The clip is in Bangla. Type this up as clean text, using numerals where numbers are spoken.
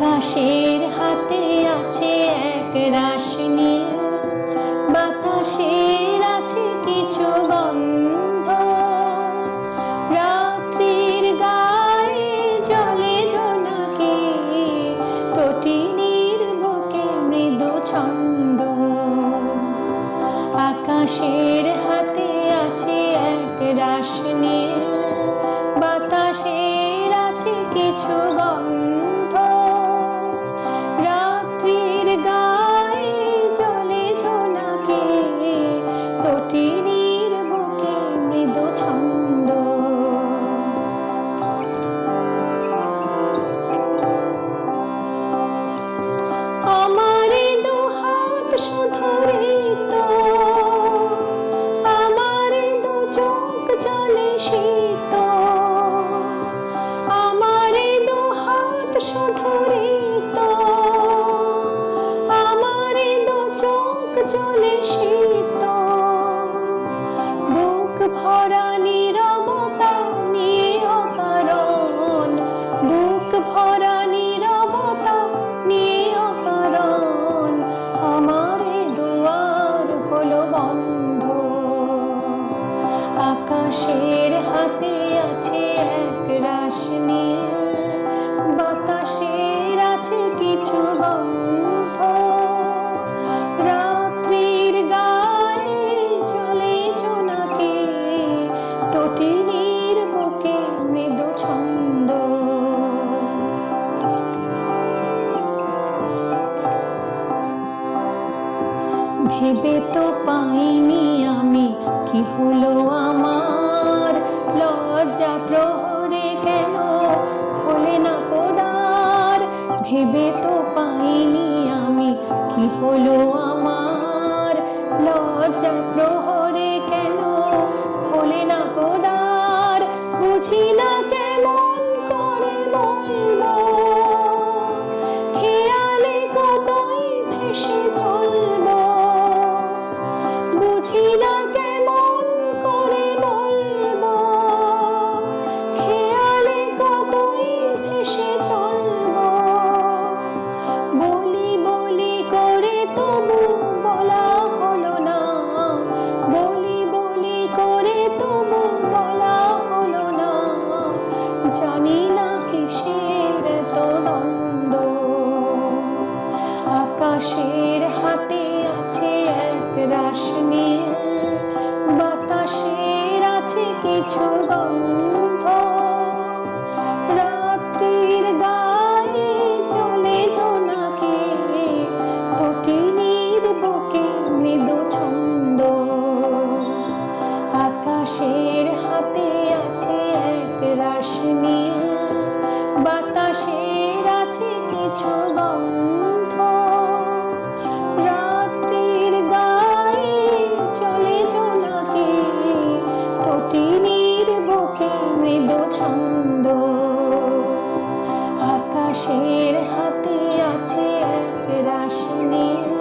আকাশের হাতে আছে এক রাশ নীল, বাতাসের আছে কিছু গন্ধ, রাত্রির গায়ে জলে জোনাকি, তটিনীর বুকে মৃদু ছন্দ। আকাশের হাতে আছে এক রাশ নীল, বাতাসের আছে কিছু গন্ধ, রাত্রির গায়ে জলে জোনাকি, তটিনীর বুকে মৃদু ছন্দ। আমার দুহাত শুধু ঋতু, আমার দু চোখ জলে শীত, আমার দুহাত শুধু ঋতু, আমার দু চোখ জলে শীত, বুক ভরা নীরবতা নিয়ে অকারণ, বুক ভরা নীরবতা নিয়ে অকারণ, আমার দুয়ার হলো বন্ধ। আকাশের হাতে আছে এক রাশ নীল, বাতাসের আছে কিছু গন্ধ, রাত্রির গায়ে জলে জোনাকি, তটিনীর বুকে মৃদু ছন্দ। ভেবে তো পাইনি আমি কি হলো আমার, লজ্জা প্রহরে কেন খোলে না কোদার। ভেবে তো পাইনি আমি কি হলো আমার, লজ্জা প্রহরে কেন খোলে না কোদার। বুঝি না কেমন করে বলবো, খেয়ালে কতই ভেসে চলবো, বুঝি না কেমন করে বলবো, খেয়ালে কতই ভেসে চলবো। বলি বলি করে তবু বলা হলো না, বলি বলি করে তবু বলা হলো না, জানি না কিসের তো দ্বন্দ্ব। আকাশের হাতে আছে এক রাশ নীল, বাতাসের আছে কিছু গন্ধ, রাত্রির গায়ে জলে জোনাকি, তটিনীর বুকে মৃদু ছন্দ। আকাশের হাতে আছে এক রাশ নীল, বাতাসের আছে কিছু গন্ধ, রাত্রির গায়ে জলে জোনাকি, তটিনীর বুকে মৃদু ছন্দ। আকাশের হাতে আছে এক রাশ নীল,